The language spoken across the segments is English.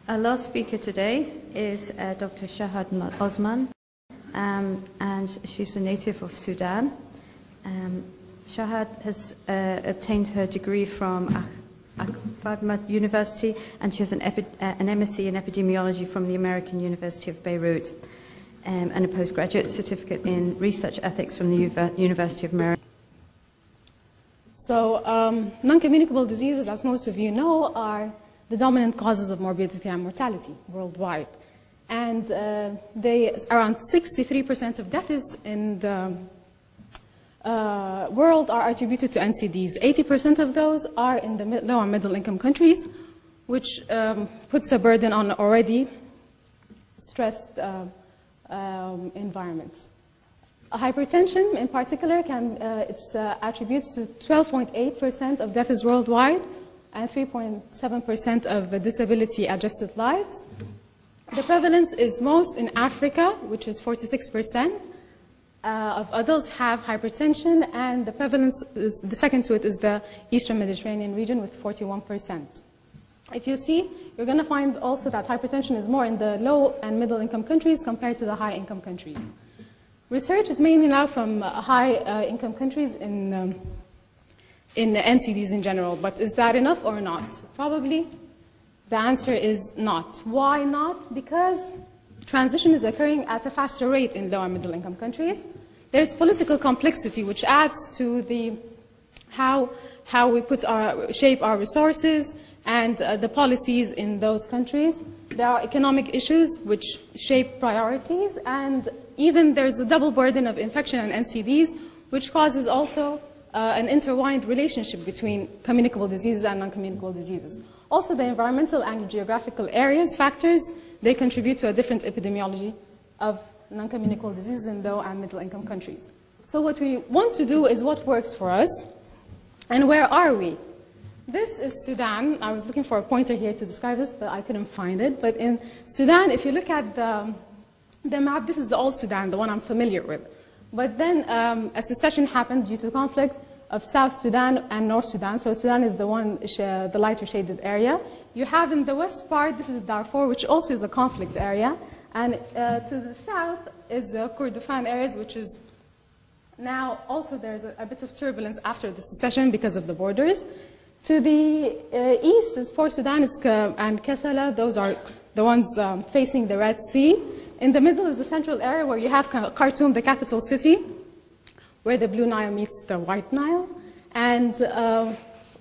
Our last speaker today is Dr. Shahd Osman, and she's a native of Sudan. Shahd has obtained her degree from Hypertension University, and she has an MSc in epidemiology from the American University of Beirut, and a postgraduate certificate in research ethics from the University of Maryland. So, non-communicable diseases, as most of you know, are the dominant causes of morbidity and mortality worldwide. And around 63% of deaths in the world are attributed to NCDs. 80% of those are in the low and middle income countries, which puts a burden on already stressed environments. Hypertension, in particular, attributes to 12.8% of deaths worldwide and 3.7% of disability-adjusted lives. The prevalence is most in Africa, which is 46% of adults have hypertension, and the prevalence, the second to it, is the Eastern Mediterranean region with 41%. If you see, you're going to find also that hypertension is more in the low and middle income countries compared to the high income countries. Research is mainly now from high income countries in NCDs in general, but is that enough or not? Probably the answer is not. Why not? Because transition is occurring at a faster rate in low and middle income countries. There's political complexity which adds to the how we shape our resources and the policies in those countries. There are economic issues which shape priorities, and even there's a double burden of infection and NCDs, which causes also an intertwined relationship between communicable diseases and non-communicable diseases. Also, the environmental and geographical areas factors, they contribute to a different epidemiology of non-communicable diseases in low and middle income countries. So what we want to do is what works for us, and where are we? This is Sudan. I was looking for a pointer here to describe this, but I couldn't find it. But in Sudan, if you look at the map, this is the old Sudan, the one I'm familiar with. But then a secession happened due to conflict of South Sudan and North Sudan. So Sudan is the one, the lighter shaded area. You have in the west part, this is Darfur, which also is a conflict area. And to the south is Kordofan areas, which is now also there's a bit of turbulence after the secession because of the borders. To the east is Port Sudan and Kassala. Those are the ones facing the Red Sea. In the middle is the central area where you have Khartoum, the capital city, where the Blue Nile meets the White Nile. And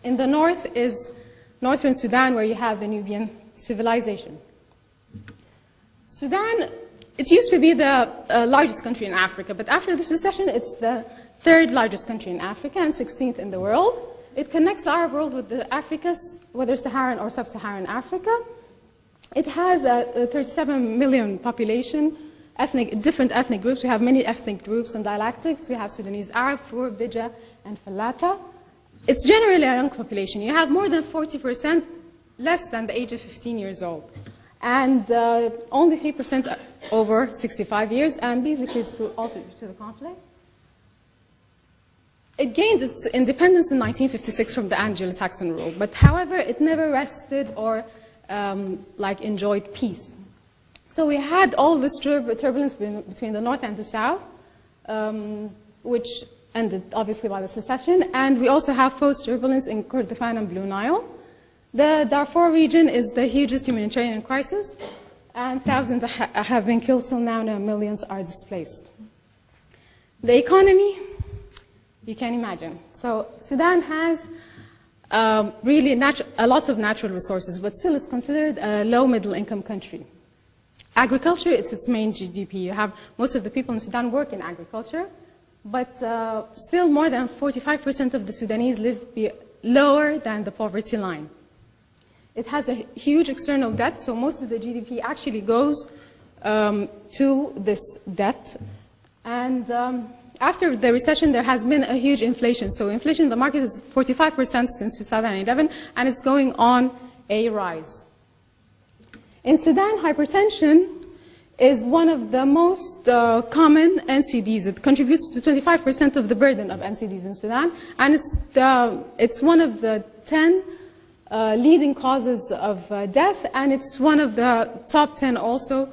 in the north is northern Sudan, where you have the Nubian civilization. Sudan, it used to be the largest country in Africa, but after the secession, it's the third largest country in Africa and 16th in the world. It connects the Arab world with the Africas, whether Saharan or sub-Saharan Africa. It has a 37 million population, different ethnic groups. We have many ethnic groups and dialectics. We have Sudanese Arab, Fur, Bija, and Falata. It's generally a young population. You have more than 40% less than the age of 15 years old. And only 3% over 65 years, and basically it's also due to the conflict. It gained its independence in 1956 from the Anglo-Saxon rule, but however, it never rested or enjoyed peace. So we had all this turbulence between the north and the south, which ended obviously by the secession, and we also have post-turbulence in Kordofan and Blue Nile. The Darfur region is the hugest humanitarian crisis, and thousands have been killed till now, and millions are displaced. The economy, you can imagine. So Sudan has really a lot of natural resources, but still it's considered a low middle income country. Agriculture, it's its main GDP. You have most of the people in Sudan work in agriculture, but still more than 45% of the Sudanese live lower than the poverty line. It has a huge external debt, so most of the GDP actually goes to this debt. And after the recession, there has been a huge inflation. So inflation in the market is 45% since 2011, and it's going on a rise. In Sudan, hypertension is one of the most common NCDs. It contributes to 25% of the burden of NCDs in Sudan, and it's one of the 10 leading causes of death, and it's one of the top 10 also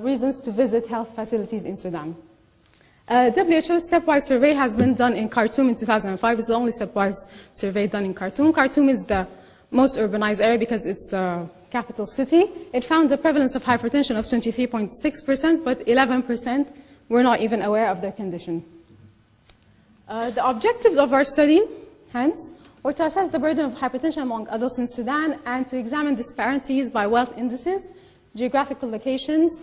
reasons to visit health facilities in Sudan. WHO's stepwise survey has been done in Khartoum in 2005. It's the only stepwise survey done in Khartoum. Khartoum is the most urbanized area because it's the capital city. It found the prevalence of hypertension of 23.6%, but 11% were not even aware of their condition. The objectives of our study, hence, were to assess the burden of hypertension among adults in Sudan and to examine disparities by wealth indices, geographical locations,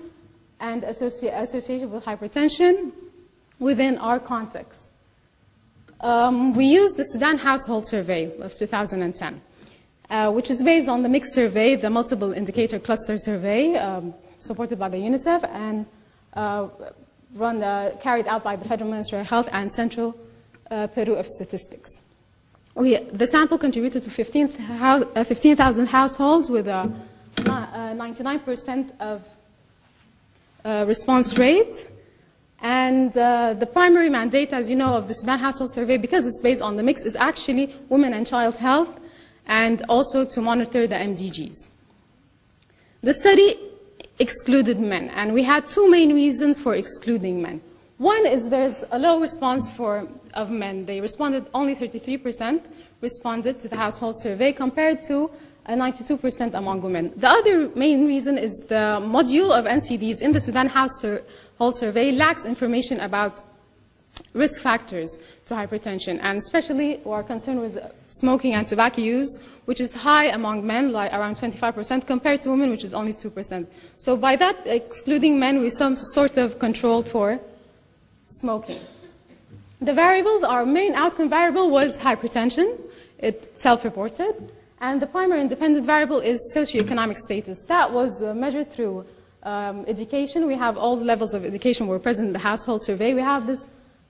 and associated with hypertension within our context. We used the Sudan Household Survey of 2010, which is based on the mixed survey, the multiple indicator cluster survey, supported by the UNICEF and carried out by the Federal Ministry of Health and Central Peru of Statistics. The sample contributed to 15,000 households with a 99% of response rate. And the primary mandate, as you know, of the Sudan Household Survey, because it's based on the mix, is actually women and child health and also to monitor the MDGs. The study excluded men, and we had two main reasons for excluding men. One is there's a low response of men. They responded, only 33% responded to the household survey compared to 92% among women. The other main reason is the module of NCDs in the Sudan Household Survey lacks information about risk factors to hypertension, and especially we are concerned with smoking and tobacco use, which is high among men, like around 25%, compared to women, which is only 2%. So by that, excluding men, we some sort of controlled for smoking. The variables, our main outcome variable was hypertension. It's self-reported. And the primary independent variable is socio-economic status. That was measured through education. We have all the levels of education were present in the household survey. We have this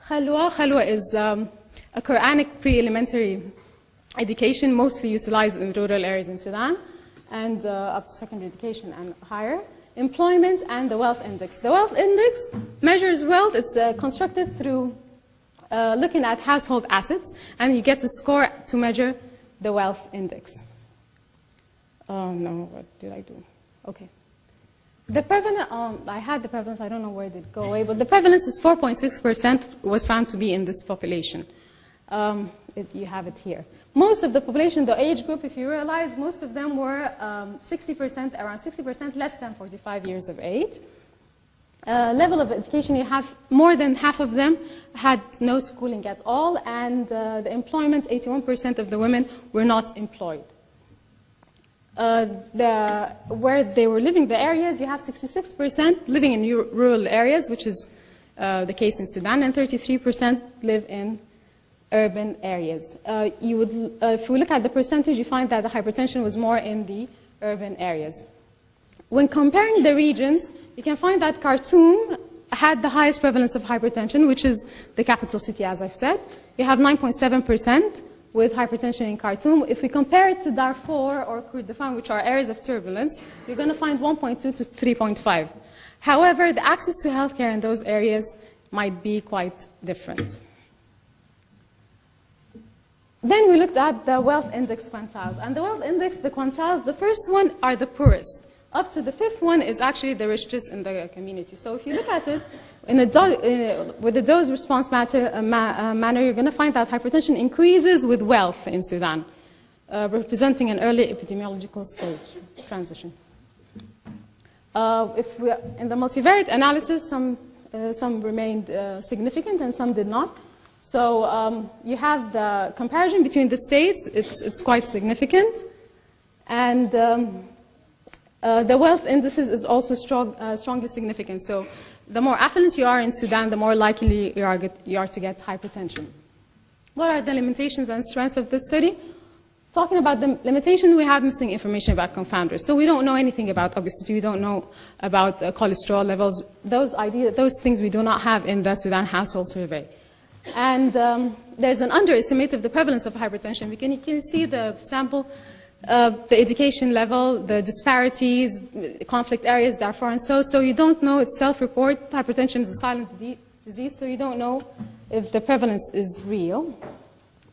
khalwa. Khalwa is a Quranic pre-elementary education, mostly utilized in rural areas in Sudan, and up to secondary education and higher. Employment and the wealth index. The wealth index measures wealth. It's constructed through looking at household assets, and you get a score to measure the wealth index. Oh no, what did I do? Okay. The prevalence, I had the prevalence, I don't know where it did go away, but the prevalence is 4.6% was found to be in this population. You have it here. Most of the population, the age group, if you realize, most of them were 60%, around 60% less than 45 years of age. Level of education, you have more than half of them had no schooling at all, and the employment, 81% of the women were not employed. Where they were living, the areas, you have 66% living in rural areas, which is the case in Sudan, and 33% live in urban areas. If we look at the percentage, you find that the hypertension was more in the urban areas. When comparing the regions, you can find that Khartoum had the highest prevalence of hypertension, which is the capital city, as I've said. You have 9.7% with hypertension in Khartoum. If we compare it to Darfur or Kurdistan, which are areas of turbulence, you're going to find 1.2 to 3.5. However, the access to healthcare in those areas might be quite different. Then we looked at the wealth index quantiles. And the wealth index, the quantiles, the first one are the poorest. Up to the fifth one is actually the richest in the community. So if you look at it with the dose response manner, you're going to find that hypertension increases with wealth in Sudan, representing an early epidemiological stage transition. In the multivariate analysis, some remained significant and some did not. So you have the comparison between the states. It's quite significant. And the wealth indices is also strongly significant. So the more affluent you are in Sudan, the more likely you are to get hypertension. What are the limitations and strengths of this study? Talking about the limitation, we have missing information about confounders. So we don't know anything about obesity. We don't know about cholesterol levels. Those things we do not have in the Sudan Household Survey. And there's an underestimate of the prevalence of hypertension. You can see the sample, the education level, the disparities, conflict areas, Darfur, and so you don't know. It's self-report. Hypertension is a silent disease, so you don't know if the prevalence is real.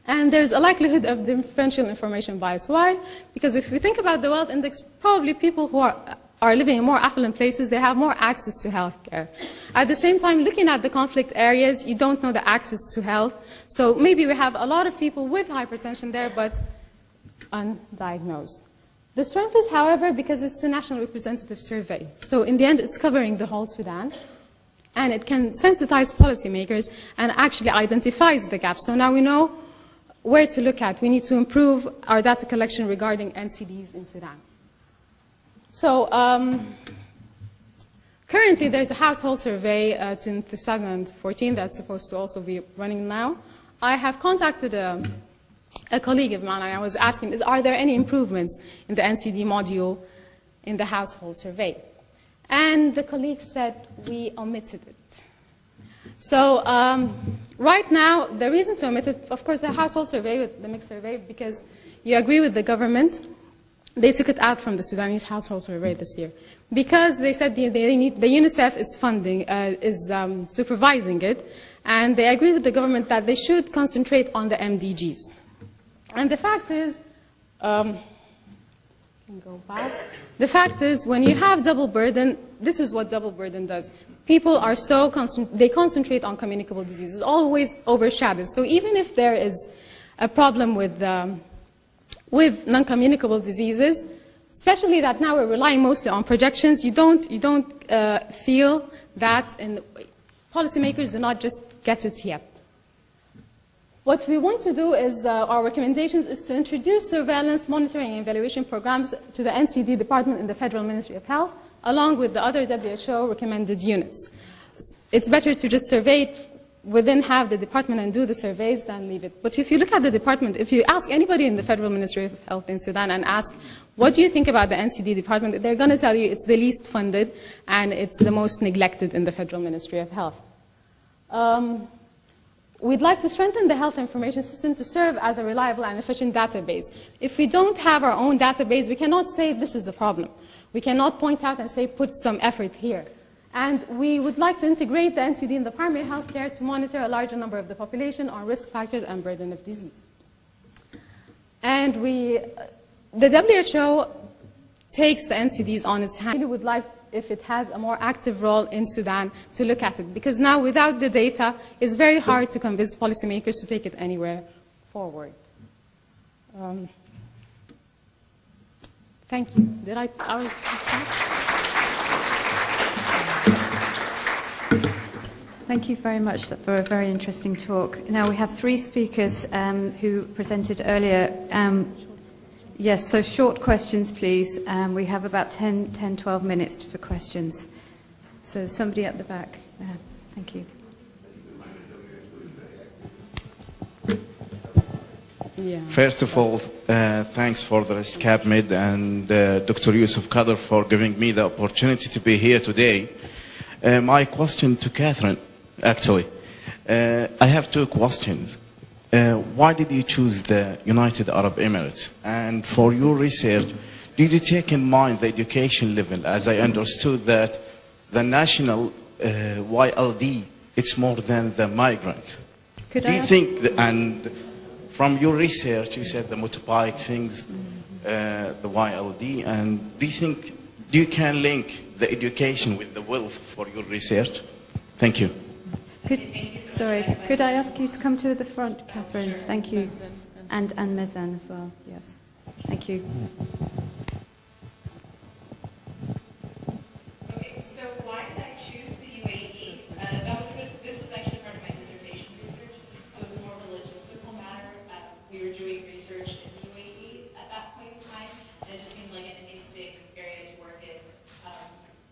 And there's a likelihood of differential information bias. Why? Because if we think about the wealth index, probably people who are living in more affluent places, they have more access to healthcare. At the same time, looking at the conflict areas, you don't know the access to health. So maybe we have a lot of people with hypertension there, but undiagnosed. The strength is, however, because it's a national representative survey. So in the end, it's covering the whole Sudan. And it can sensitize policymakers and actually identifies the gaps. So now we know where to look at. We need to improve our data collection regarding NCDs in Sudan. So currently there's a household survey in 2014 that's supposed to also be running now. I have contacted a colleague of mine and I was asking, are there any improvements in the NCD module in the household survey? And the colleague said, we omitted it. So right now, the reason to omit it, of course, the household survey, the mixed survey, because you agree with the government, they took it out from the Sudanese household survey this year. Because they said the UNICEF is funding, supervising it, and they agree with the government that they should concentrate on the MDGs. And the fact is, the fact is, when you have double burden, this is what double burden does. People are so they concentrate on communicable diseases, always overshadowed. So even if there is a problem with non-communicable diseases, especially that now we're relying mostly on projections, you don't feel that, and policymakers do not just get it yet. What we want to do is, our recommendations is to introduce surveillance, monitoring, and evaluation programs to the NCD department in the Federal Ministry of Health, along with the other WHO recommended units. It's better to just survey it within half the department and do the surveys than leave it. But if you look at the department, if you ask anybody in the Federal Ministry of Health in Sudan and ask, what do you think about the NCD department, they're going to tell you it's the least funded and it's the most neglected in the Federal Ministry of Health. We'd like to strengthen the health information system to serve as a reliable and efficient database. If we don't have our own database, we cannot say this is the problem. We cannot point out and say put some effort here. And we would like to integrate the NCD in the primary health care to monitor a larger number of the population on risk factors and burden of disease. And the WHO takes the NCDs on its hand. We would like, if it has a more active role in Sudan, to look at it. Because now, without the data, it's very hard to convince policymakers to take it anywhere forward. Thank you. Did I was Thank you very much for a very interesting talk. Now we have three speakers who presented earlier. Yes, so short questions, please. We have about 10, 12 minutes for questions. So somebody at the back. Thank you. Yeah. First of all, thanks for the RESCAP-MED and Dr. Yusuf Kader for giving me the opportunity to be here today. My question to Catherine, actually. I have two questions. Why did you choose the United Arab Emirates? And for your research, did you take in mind the education level? As I understood that the national YLD, it's more than the migrant. Do you think, and from your research, you said the motorbike things, the YLD, and do you think you can link the education with the wealth for your research? Thank you. Sorry, could I ask you to come to the front, Catherine? Thank you. And Mezan as well, yes. Thank you. Okay, so why did I choose the UAE? This was actually part of my dissertation research, so it's more of a logistical matter. We were doing research in the UAE at that point in time, and it just seemed like an interesting area to work in.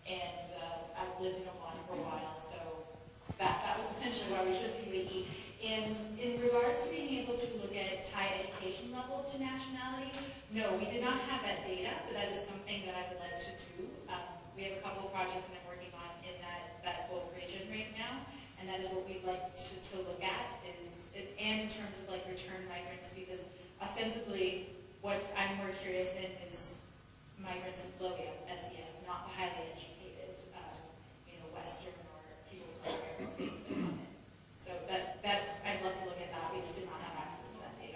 I've lived in Oman for a while, so that was essentially why we chose the UAE. And in regards to being able to look at Thai education level to nationality, no, we did not have that data, but that is something that I would like to do. We have a couple of projects that I'm working on in that both region right now, and that is what we'd like to look at, and in terms of like return migrants, because ostensibly what I'm more curious in is migrants in low SES, not the highly educated, Western or people from Arab states that come in. So that I'd love to look at that. We just did not have access to that data.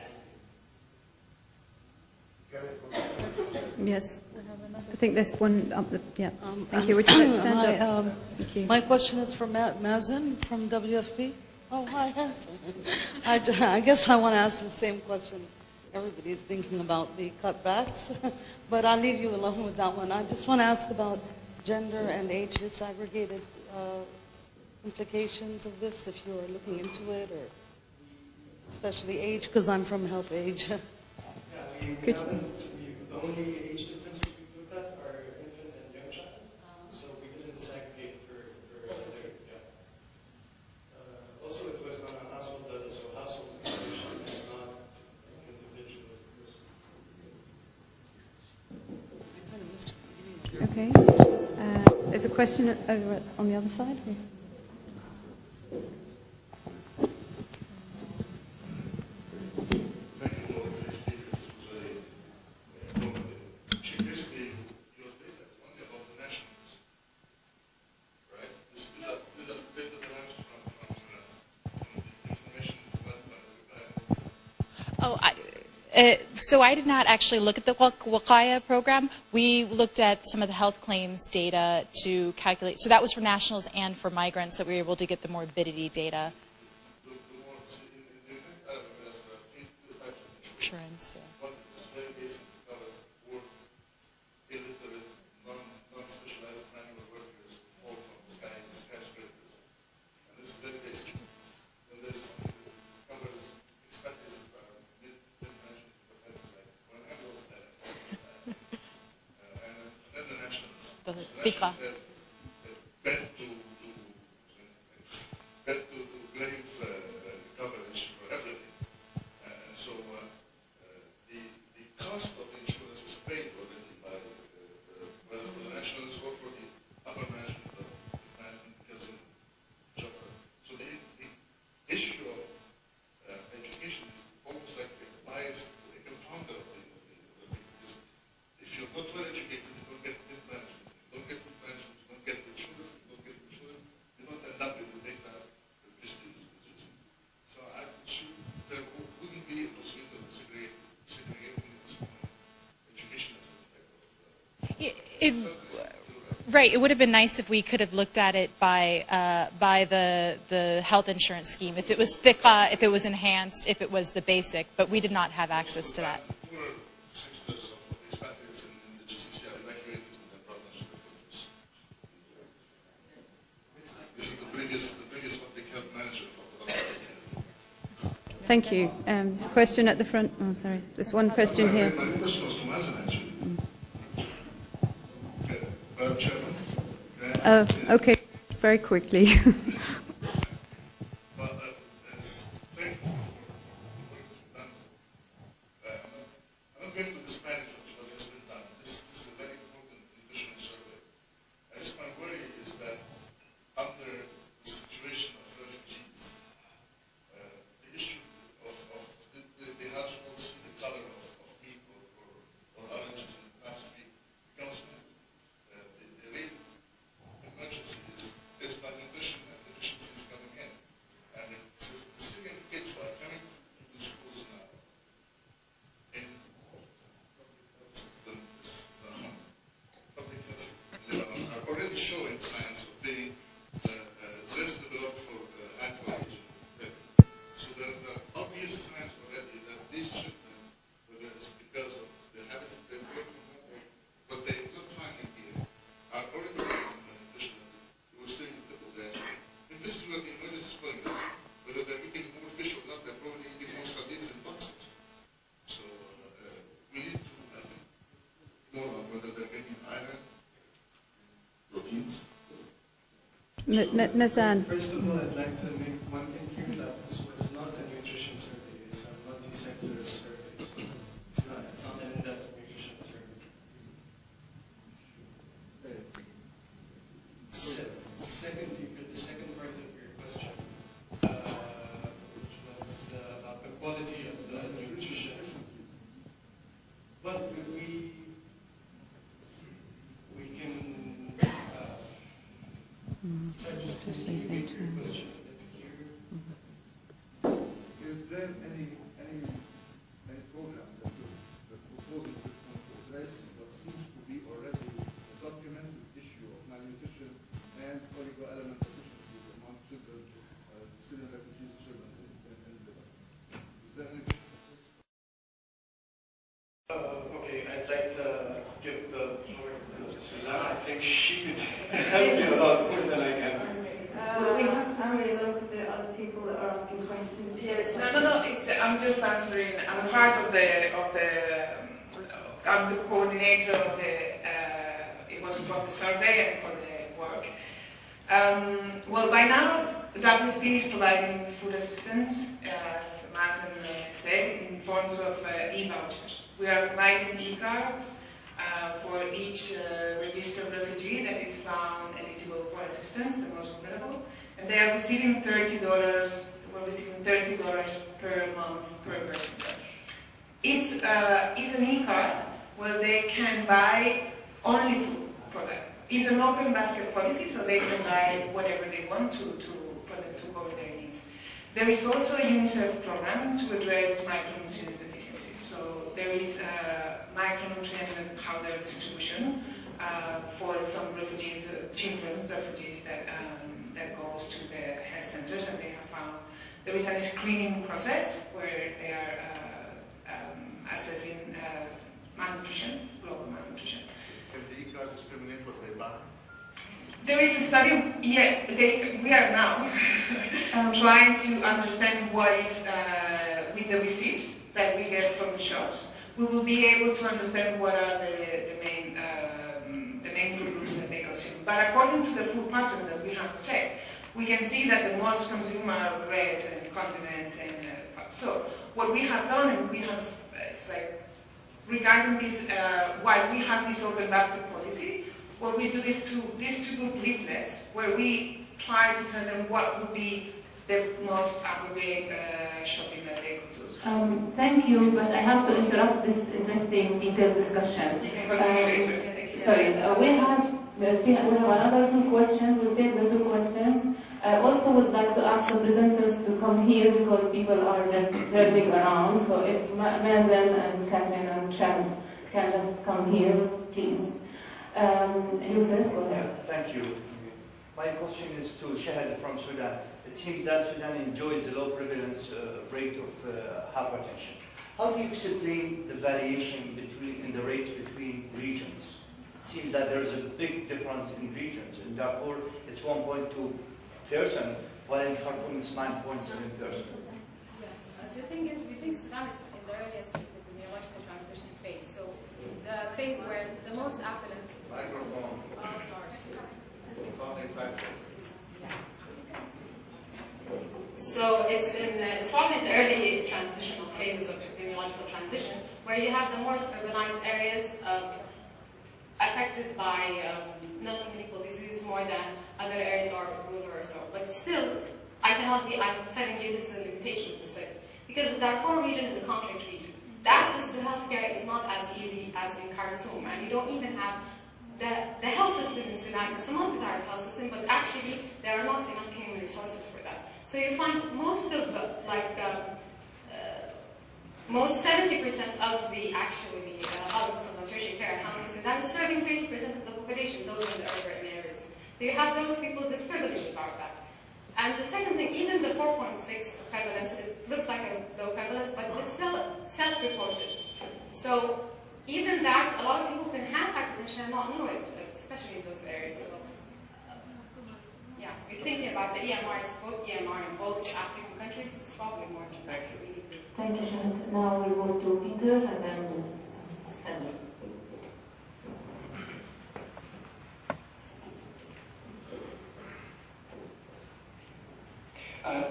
Yes. I think there's one up the, yeah. Thank you. Would you like to stand up? Thank you. My question is for Mazen from WFP. Oh, hi. I guess I want to ask the same question. Everybody's thinking about the cutbacks, but I'll leave you alone with that one. I just want to ask about gender and age disaggregated implications of this, if you're looking into it, or especially age, because I'm from Help Age. Yeah, we haven't. The only age differences we've looked at are infant and young child, so we didn't disaggregate for there. Yeah. Also, it was on a household level, so household institution and not individual person. Okay. There's a question over on the other side. So I did not actually look at the Waqaya program. We looked at some of the health claims data to calculate. So that was for nationals and for migrants, that we were able to get the morbidity data. Insurance, yeah. Thika. Grave coverage for everything. So the cost of the insurance is paid already by whether for the nationals or for the upper management of management because in Jaffa. So the issue of education is almost like a biased, a compounder of the because if you're not well educated, you don't get good management. You don't get good management, you don't get insurance, you don't get insurance, you don't end up with the data that Christy is using. So there wouldn't be a possibility of segregating this education as a type of right. It would have been nice if we could have looked at it by the health insurance scheme. If it was Thika, if it was enhanced, if it was the basic, but we did not have access to that. poorer sectors of the expatriates in the GCC are evacuated with their partners with refugees. This is the biggest public health manager of the country. Thank you. There's a question at the front. Oh, sorry. There's one question here. My question was to Mazen, actually. Madam Chairman. Okay. Very quickly. Thank you for the work you've done. I'm not going to disparage what has been done. This is a very important nutritional survey. My worry is that under the situation of refugees, the issue of the household see the color of meat or oranges in the past week becomes moot. The real emergency is malnutrition and deficiencies coming in. And the Syrian kids who are coming to schools now in public health in Lebanon are already showing signs of being less developed for alcohol. So there are obvious signs already that these children, whether it's because of their habits that they're working on, but they're not finding here, are already working on nutrition. We're seeing people there. And this is where the emergency is pulling us. Whether they're eating more fish or not, they're probably eating more sardines and boxes. So we need to, I think, more on whether they're getting iron, proteins. Mazan. First of all, I'd like to make one thing clear that this was not a nutrition survey. It's a multi-sector survey. So it's not an in-depth nutrition survey. Secondly, for the second part of your question, which was about the quality of the nutrition. Well, we can try just to make your question a bit clearer. Is there any program that proposal to address what's give the floor to Suzanne. I think she could help you a lot more than I can. I'm really low because there are other people that are asking questions. Yes, no. I'm just answering. I'm part of I'm the coordinator of the. It was from the survey and for the work. Well, by now, WFP is providing food assistance, as Mazen said, in forms of e-vouchers. We are providing e-cards for each registered refugee that is found eligible for assistance, the most vulnerable, and they are receiving $30. We're receiving $30 per month per person. It's an e-card where they can buy only food for them. It's an open basket policy, so they can buy whatever they want for them to cover their needs. There is also a UNICEF program to address micronutrients deficiencies. So there is micronutrient and powder distribution for some refugees, children refugees that goes to the health centers, and they have found there is a screening process where they are assessing malnutrition, global malnutrition. Can the e-card discriminate what they buy? There is a study, we are now trying to understand what is with the receipts that we get from the shops. We will be able to understand what are the main food groups that they consume. But according to the food pattern that we have checked, we can see that the most consumed are breads and condiments and so what we have done, and we have, it's like, regarding this, while we have this open basket policy, what we do is to distribute leaflets where we try to tell them what would be the most appropriate shopping that they could do. Thank you, but I have to interrupt this interesting detailed discussion. Sorry, we have another two questions. We'll take the two questions. I also would like to ask the presenters to come here because people are just turning around. So if Mazen and Catherine and Shahd can just come here, please. Yusuf, go ahead. Thank you. My question is to Shahd from Sudan. It seems that Sudan enjoys the low prevalence rate of hypertension. How do you explain the variation in the rates between regions? It seems that there is a big difference in regions. In Darfur, it's 1.2%, while in Khartoum, it's 9.7%. Yes. The thing is, we think Sudan is in the earliest stages in the ecological transition phase. So the phase where the most affluent. Microphone. So it's probably in the early transitional phases of epidemiological transition, where you have the most urbanized areas affected by non-communicable disease more than other areas or rural or so. But still, I'm telling you this is a limitation of the study. Because the Darfur region is a conflict region. The access to healthcare is not as easy as in Khartoum, and you don't even have the health system in Sudan. It's a multi-tiered health system, but actually there are not enough human resources for that. So you find most 70% of the hospitals and tertiary care in Sudan is serving 30% of the population, those in the urban areas. So you have those people disprivileged about that. And the second thing, even the 4.6 prevalence, it looks like a low prevalence, but it's still self-reported. So even that, a lot of people can have hypertension and not know it, especially in those areas. So, yeah, if you're thinking about the EMR, it's both EMR in both African countries, it's probably more. Thank you. Thank you, Shahd. Now we go to Peter and then Sandra.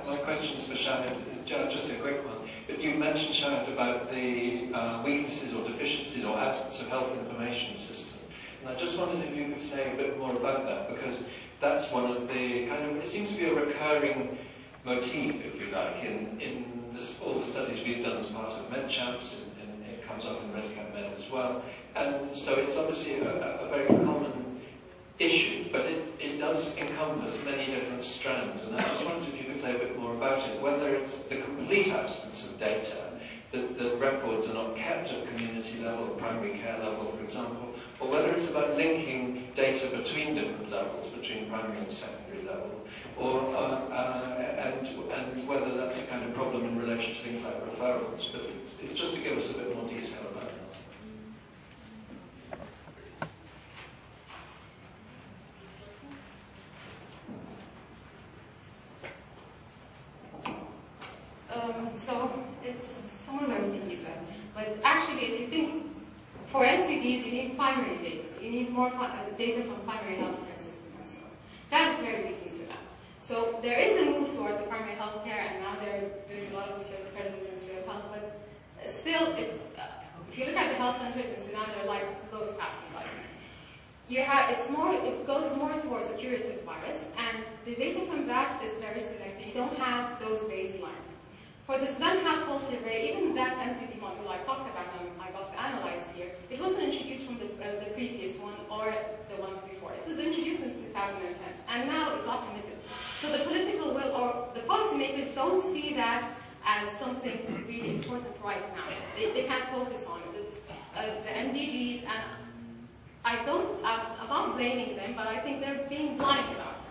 My question's for Shahd, just a quick one. But you mentioned, Shahd, about the weaknesses or deficiencies or absence of health information system. And I just wondered if you could say a bit more about that, because that's one of the it seems to be a recurring motif, if you like, in all the studies we've done as part of MedChamps, and it comes up in RESCAP-MED as well. And so it's obviously a very common issue, but it does encompass many different strands, and I just wondered if you could say a bit more about it, whether it's the complete absence of data, that the records are not kept at community level or primary care level, for example, or whether it's about linking data between different levels, between primary and secondary level, or and whether that's a kind of problem in relation to things like referrals. But it's just to give us a bit more detail about So it's some of everything you said. But actually, if you think, for NCDs, you need primary data. You need more data from primary healthcare system and so on. That's very weak in Sudan. So there is a move toward the primary healthcare, and now they're doing a lot of research with the Ministry of Health. But still, if you look at the health centers in Sudan, they're like low staff environment. It goes more towards a curative bias, and the data from that is very selective. You don't have those baselines. For the Sudan household survey, even that NCD module I talked about and I got to analyze here, it wasn't introduced from the previous one or the ones before. It was introduced in 2010, and now it got omitted. So the political will or the policymakers don't see that as something really important right now. They can't focus on it. It's the MDGs, and I'm not blaming them, but I think they're being blind about it.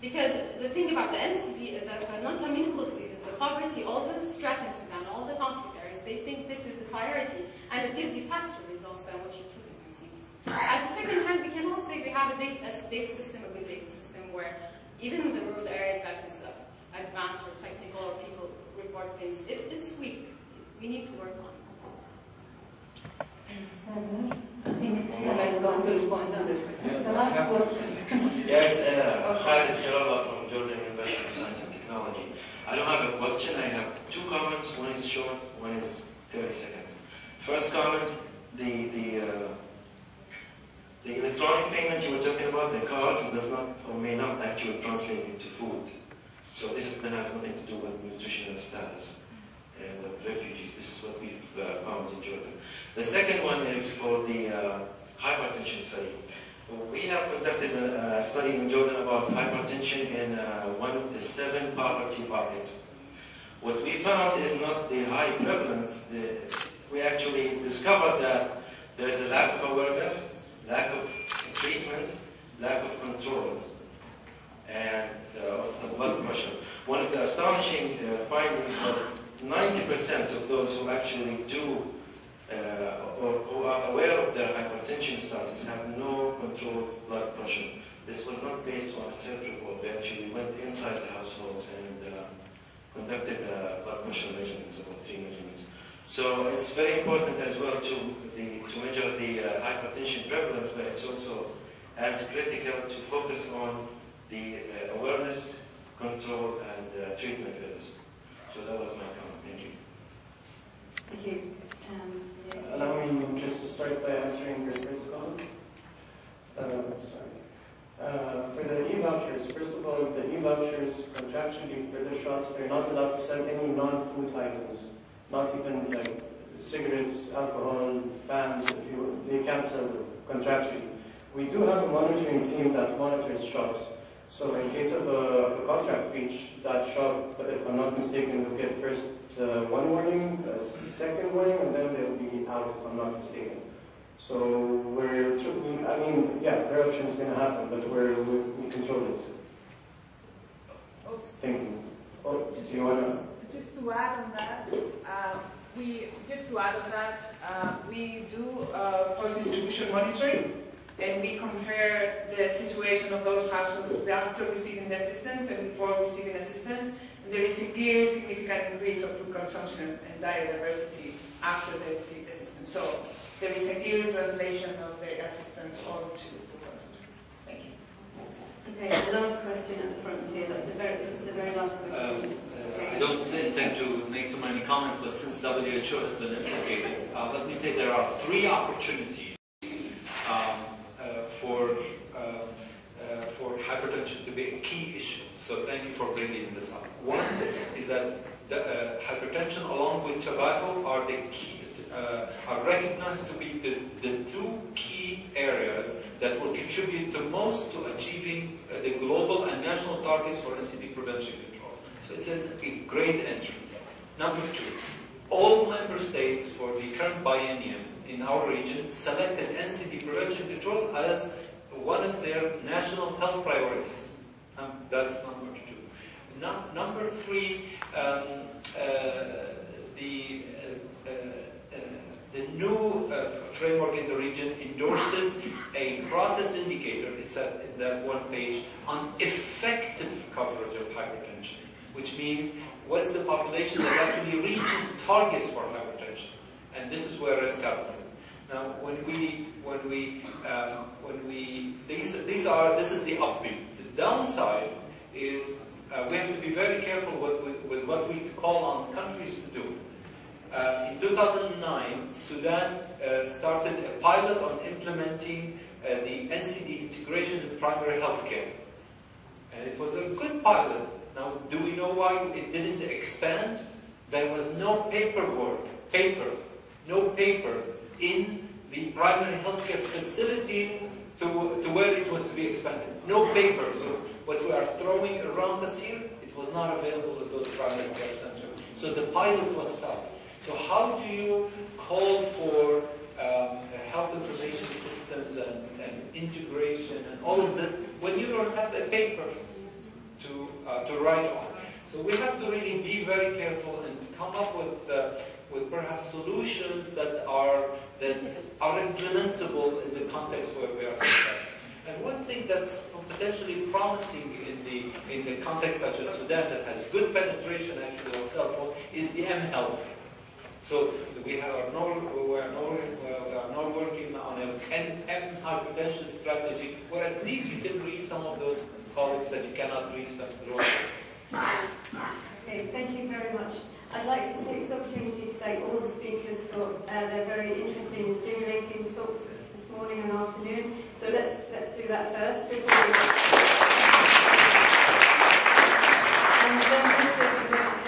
Because the thing about the NCD, the non-communicable diseases, the poverty, all the threat in Sudan, all the conflict areas, they think this is the priority, and it gives you faster results than what you put in NCDs. At the second hand, we cannot say we have a data system, a good data system, where even in the rural areas that is advanced or technical, or people report things, it's weak. We need to work on it. I think Sarah is going to respond on this. The last question. Yes, Khalid Khirallah from Jordan University of Science and Technology. I don't have a question, I have two comments. One is short, one is 30 seconds. First comment, the electronic payment you were talking about, the cards, does not or may not actually translate into food. So this has nothing to do with nutritional status and with refugees. This is what we've found in Jordan. The second one is for the hypertension study. We have conducted a study in Jordan about hypertension in one of the 7 poverty pockets. What we found is not the high prevalence. We actually discovered that there is a lack of awareness, lack of treatment, lack of control, and of blood pressure. One of the astonishing findings was 90% of those who actually do or who are aware of their hypertension status have no controlled blood pressure. This was not based on a self-report. They actually went inside the households and conducted blood pressure measurements, about 3 measurements. So it's very important as well to measure the hypertension prevalence, but it's also as critical to focus on the awareness, control, and treatment levels. So that was my comment. Thank you. Thank you. Allow me just to start by answering your first comment. For the e-vouchers, first of all, the e-vouchers contractually for the shops, they're not allowed to sell any non-food items, not even like cigarettes, alcohol, fans, they can't sell them contractually. We do have a monitoring team that monitors shops. So in case of a contract breach, that shop, if I'm not mistaken, will get first one warning, a second warning, and then they'll be out, if I'm not mistaken. So corruption is going to happen, but we control it. Thank you. Do you want to? Just to add on that, we do post-distribution monitoring. And we compare the situation of those households after receiving the assistance and before receiving assistance. And there is a clear, significant increase of food consumption and diet diversity after they receive assistance. So there is a clear translation of the assistance onto food consumption. Thank you. Okay, the last question at the front here. This is the very last question. I don't intend to make too many comments, but since WHO has been implicated, let me say there are 3 opportunities for hypertension to be a key issue. So thank you for bringing this up. One is that hypertension, along with tobacco, are recognized to be the 2 key areas that will contribute the most to achieving the global and national targets for NCD prevention control. So it's a great entry. Number 2, all member states for the current biennium in our region selected NCD prevention control as one of their national health priorities. That's number 2. Number 3, the new framework in the region endorses a process indicator, it's in that one page, on effective coverage of hypertension, which means what's the population that actually reaches targets for hypertension, and this is where RESCAP-MED. Now, this is the upbeat. The downside is we have to be very careful with what we call on countries to do. In 2009, Sudan started a pilot on implementing the NCD integration in primary health care. And it was a good pilot. Now, do we know why it didn't expand? There was no paperwork, no paper in the primary healthcare facilities to where it was to be expanded. No paper. So what we are throwing around us here, it was not available at those primary care centers. So the pilot was stopped. So how do you call for health information systems and integration and all of this when you don't have a paper to write on? So we have to really be very careful and come up with perhaps solutions that are implementable in the context where we are discussing. And one thing that's potentially promising in the context such as Sudan that has good penetration actually of cell phone is the M-Health. So we are now working on an M hypertension strategy where at least you can reach some of those colleagues that you cannot reach them through. Okay, thank you very much. I'd like to take this opportunity to thank all the speakers for their very interesting and stimulating talks this morning and afternoon. So let's do that first. And then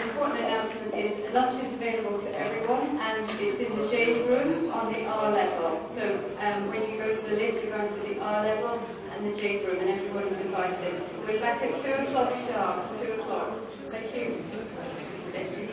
the important announcement is lunch is available to everyone, and it's in the Jade room on the R level. So when you go to the lift, you're going to the R level and the Jade room, and everyone is invited. We're back at 2 o'clock sharp. 2 o'clock. Thank you. Thank you.